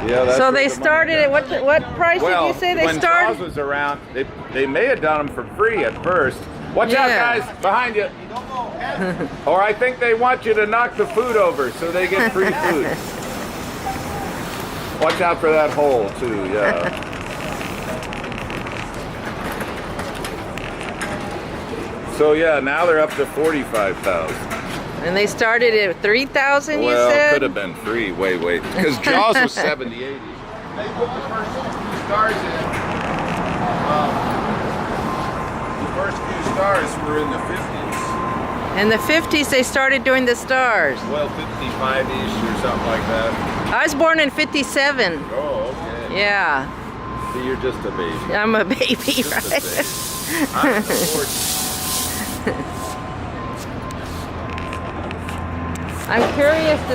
Yeah, that's So where they the money started at comes. what price Well, did you say they when started? Jaws was around, they may have done them for free at first. Watch out, Yeah. guys, behind you. Or I think they want you to knock the food over so they get free food. Watch out for that hole too, yeah. So yeah, now they're up to 45,000. And they started at 3,000, you Well, said? could have been free. Wait. Because Jaws was 70, 80. They put the first few stars in. The first few stars were in the 50s. In the 50s, they started doing the stars. Well, 55-ish or something like that. I was born in 57. Oh, okay. Yeah. See, you're just a baby. I'm a baby, Just right? a baby. I'm the 40s. I'm curious to